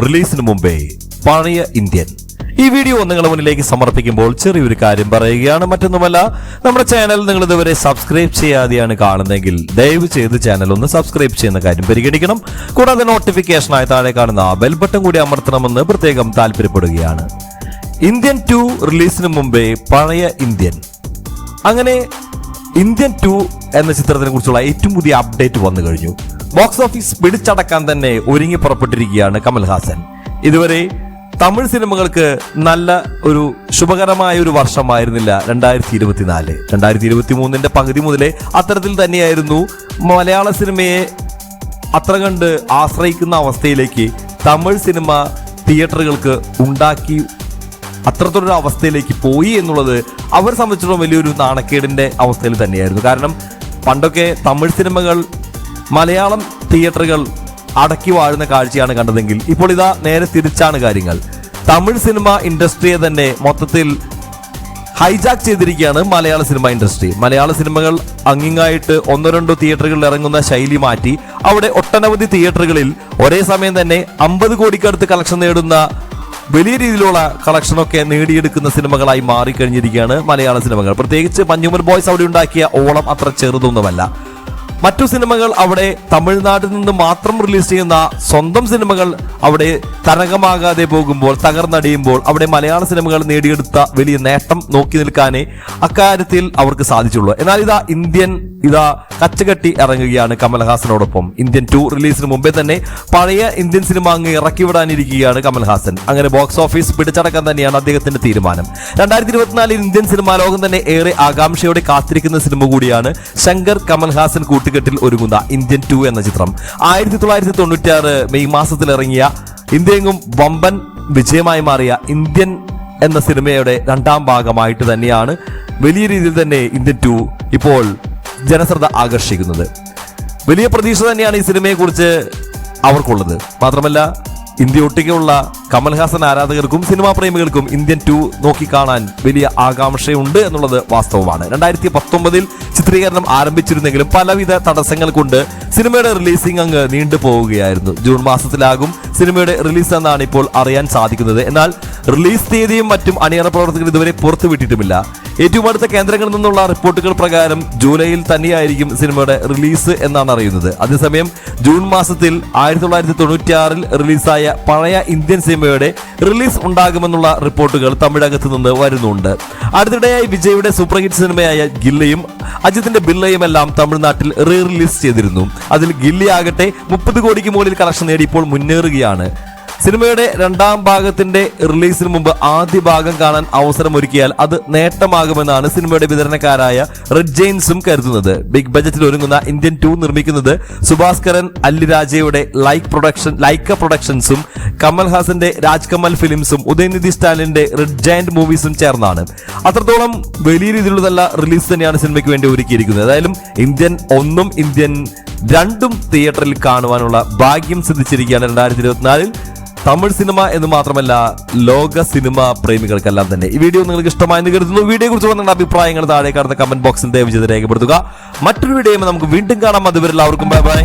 റിലീസിന് മുമ്പേ പഴയ ഇന്ത്യൻ. ഈ വീഡിയോ നിങ്ങളുടെ മുന്നിലേക്ക് സമർപ്പിക്കുമ്പോൾ ചെറിയൊരു കാര്യം പറയുകയാണ്. മറ്റൊന്നുമല്ല, നമ്മുടെ ചാനൽ നിങ്ങൾ ഇതുവരെ സബ്സ്ക്രൈബ് ചെയ്യാതെയാണ് കാണുന്നതെങ്കിൽ ദയവ് ചെയ്ത് ചാനൽ ഒന്ന് സബ്സ്ക്രൈബ് ചെയ്യുന്ന കാര്യം പരിഗണിക്കണം. കൂടാതെ നോട്ടിഫിക്കേഷനായി താഴെ കാണുന്ന ബെൽ ബട്ടൺ കൂടി അമർത്തണമെന്ന് പ്രത്യേകം താല്പര്യപ്പെടുകയാണ്. ഇന്ത്യൻ 2 റിലീസിന് മുമ്പേ പഴയ ഇന്ത്യൻ. അങ്ങനെ ഇന്ത്യൻ 2 എന്ന ചിത്രത്തിനെ കുറിച്ചുള്ള ഏറ്റവും പുതിയ അപ്ഡേറ്റ് വന്നു കഴിഞ്ഞു. ബോക്സ് ഓഫീസ് പിടിച്ചടക്കാൻ തന്നെ ഒരുങ്ങി പുറപ്പെട്ടിരിക്കുകയാണ് കമൽഹാസൻ. ഇതുവരെ തമിഴ് സിനിമകൾക്ക് നല്ല ഒരു ശുഭകരമായ ഒരു വർഷമായിരുന്നില്ല 2024. 2023 പകുതി മുതലേ അത്തരത്തിൽ തന്നെയായിരുന്നു. മലയാള സിനിമയെ അത്ര കണ്ട് ആശ്രയിക്കുന്ന അവസ്ഥയിലേക്ക് തമിഴ് സിനിമ തിയേറ്ററുകൾക്ക് ഉണ്ടാക്കി അത്രത്തോടൊരു അവസ്ഥയിലേക്ക് പോയി എന്നുള്ളത് അവരെ സംബന്ധിച്ചിടത്തോളം വലിയൊരു നാണക്കേടിന്റെ അവസ്ഥയിൽ തന്നെയായിരുന്നു. കാരണം പണ്ടൊക്കെ തമിഴ് സിനിമകൾ മലയാളം തിയേറ്ററുകൾ അടക്കി വാഴുന്ന കാഴ്ചയാണ് കണ്ടതെങ്കിൽ ഇപ്പോൾ ഇതാ നേരെ തിരിച്ചാണ് കാര്യങ്ങൾ. തമിഴ് സിനിമ ഇൻഡസ്ട്രിയെ തന്നെ മൊത്തത്തിൽ ഹൈജാക്ക് ചെയ്തിരിക്കുകയാണ് മലയാള സിനിമ ഇൻഡസ്ട്രി. മലയാള സിനിമകൾ അങ്ങിങ്ങായിട്ട് 1-2 തിയേറ്ററുകളിൽ ഇറങ്ങുന്ന ശൈലി മാറ്റി അവിടെ ഒട്ടനവധി തിയേറ്ററുകളിൽ ഒരേ സമയം തന്നെ 50 കോടിക്കടുത്ത് കളക്ഷൻ നേടുന്ന വലിയ രീതിയിലുള്ള കളക്ഷനൊക്കെ നേടിയെടുക്കുന്ന സിനിമകളായി മാറിക്കഴിഞ്ഞിരിക്കുകയാണ് മലയാള സിനിമകൾ. പ്രത്യേകിച്ച് മഞ്ഞുമൽ ബോയ്സ് അവിടെ ഉണ്ടാക്കിയ ഓളം അത്ര ചെറുതൊന്നുമല്ല. മറ്റു സിനിമകൾ അവിടെ തമിഴ്നാട്ടിൽ നിന്ന് മാത്രം റിലീസ് ചെയ്യുന്ന സ്വന്തം സിനിമകൾ അവിടെ തരംഗമാകാതെ പോകുമ്പോൾ, തകർന്നടിയുമ്പോൾ അവിടെ മലയാള സിനിമകൾ നേടിയെടുത്ത വലിയ നേട്ടം നോക്കി നിൽക്കാനേ അക്കാര്യത്തിൽ അവർക്ക് സാധിച്ചുള്ളൂ. എന്നാൽ ഇന്ത്യൻ കച്ചകെട്ടി ഇറങ്ങുകയാണ് കമൽഹാസനോടൊപ്പം. ഇന്ത്യൻ 2 റിലീസിന് മുമ്പേ തന്നെ പഴയ ഇന്ത്യൻ സിനിമ അങ്ങ് ഇറക്കി വിടാനിരിക്കുകയാണ് കമൽഹാസൻ. അങ്ങനെ ബോക്സ് ഓഫീസ് പിടിച്ചടക്കാൻ തന്നെയാണ് അദ്ദേഹത്തിന്റെ തീരുമാനം. 2024 ഇന്ത്യൻ സിനിമാ ലോകം തന്നെ ഏറെ ആകാംക്ഷയോടെ കാത്തിരിക്കുന്ന സിനിമ കൂടിയാണ് ശങ്കർ കമൽഹാസൻ കൂട്ടുകെട്ടിൽ ഒരുങ്ങുന്ന ഇന്ത്യൻ 2 എന്ന ചിത്രം. 1996 മെയ് മാസത്തിൽ ഇറങ്ങിയ ഇന്ത്യയെങ്ങും വമ്പൻ വിജയമായി മാറിയ ഇന്ത്യൻ എന്ന സിനിമയുടെ 2ാം ഭാഗമായിട്ട് തന്നെയാണ് വലിയ രീതിയിൽ തന്നെ ഇന്ത്യൻ 2 ഇപ്പോൾ ജനശ്രദ്ധ ആകർഷിക്കുന്നത്. വലിയ പ്രതീക്ഷ തന്നെയാണ് ഈ സിനിമയെ കുറിച്ച് അവർക്കുള്ളത്. മാത്രമല്ല, ഇന്ത്യ ഒട്ടിക്കുള്ള കമൽഹാസൻ ആരാധകർക്കും സിനിമാ പ്രേമികൾക്കും ഇന്ത്യൻ 2 നോക്കിക്കാണാൻ വലിയ ആകാംക്ഷയുണ്ട് എന്നുള്ളത് വാസ്തവമാണ്. 2019 ചിത്രീകരണം ആരംഭിച്ചിരുന്നെങ്കിലും പലവിധ തടസ്സങ്ങൾ കൊണ്ട് സിനിമയുടെ റിലീസിംഗ് അങ്ങ് നീണ്ടു പോവുകയായിരുന്നു. ജൂൺ മാസത്തിലാകും സിനിമയുടെ റിലീസ് എന്നാണ് ഇപ്പോൾ അറിയാൻ സാധിക്കുന്നത്. എന്നാൽ റിലീസ് തീയതിയും മറ്റും അണിയറ പ്രവർത്തകർ ഇതുവരെ പുറത്തുവിട്ടിട്ടുമില്ല. ഏറ്റവും അടുത്ത കേന്ദ്രങ്ങളിൽ നിന്നുള്ള റിപ്പോർട്ടുകൾ പ്രകാരം ജൂലൈയിൽ തന്നെയായിരിക്കും സിനിമയുടെ റിലീസ് എന്നാണ് അറിയുന്നത്. അതേസമയം ജൂൺ മാസത്തിൽ 1996 റിലീസായ പഴയ ഇന്ത്യൻ സിനിമയുടെ റിലീസ് ഉണ്ടാകുമെന്നുള്ള റിപ്പോർട്ടുകൾ തമിഴകത്ത് നിന്ന് വരുന്നുണ്ട്. അടുത്തിടെയായി വിജയുടെ സൂപ്പർ ഹിറ്റ് സിനിമയായ ഗില്ലയും അജിത്തിന്റെ ബില്ലയും എല്ലാം തമിഴ്നാട്ടിൽ റിലീസ് ചെയ്തിരുന്നു. അതിൽ ഗില്ലി ആകട്ടെ 30 കോടിക്ക് മുകളിൽ കളക്ഷൻ നേടി ഇപ്പോൾ മുന്നേറുകയാണ്. സിനിമയുടെ 2ാം ഭാഗത്തിന്റെ റിലീസിന് മുമ്പ് ആദ്യ ഭാഗം കാണാൻ അവസരമൊരുക്കിയാൽ അത് നേട്ടമാകുമെന്നാണ് സിനിമയുടെ വിതരണക്കാരായ റെഡ് ജെയിൻസും കരുതുന്നത്. ബിഗ് ബജറ്റിൽ ഒരുങ്ങുന്ന ഇന്ത്യൻ 2 നിർമ്മിക്കുന്നത് സുഭാസ്കരൻ അല്ലിരാജയുടെ ലൈക്ക പ്രൊഡക്ഷൻസും കമൽഹാസന്റെ രാജ്കമൽ ഫിലിംസും ഉദയനിധി സ്റ്റാലിന്റെ റെഡ് ജയന്റ് മൂവീസും ചേർന്നാണ്. അത്രത്തോളം വലിയ രീതിയിലുള്ള റിലീസ് തന്നെയാണ് സിനിമയ്ക്ക് വേണ്ടി ഒരുക്കിയിരിക്കുന്നത്. ഏതായാലും ഇന്ത്യൻ 1ഉം ഇന്ത്യൻ 2ഉം തിയേറ്ററിൽ കാണുവാനുള്ള ഭാഗ്യം സിദ്ധിച്ചിരിക്കുകയാണ് 2024. തമിഴ് സിനിമ എന്ന് മാത്രമല്ല ലോക സിനിമ പ്രേമികൾക്കെല്ലാം തന്നെ. ഈ വീഡിയോ നിങ്ങൾക്ക് ഇഷ്ടമായെന്ന് കരുതുന്നു. വീഡിയോയെ കുറിച്ച് നിങ്ങളുടെ അഭിപ്രായങ്ങൾ താഴെ കാണുന്ന കമന്റ് ബോക്സിൽ ദയവ് ചെയ്ത് രേഖപ്പെടുത്തുക. മറ്റൊരു വീഡിയോയും നമുക്ക് വീണ്ടും കാണാം. അതുവരെ എല്ലാവർക്കും ബൈ ബൈ.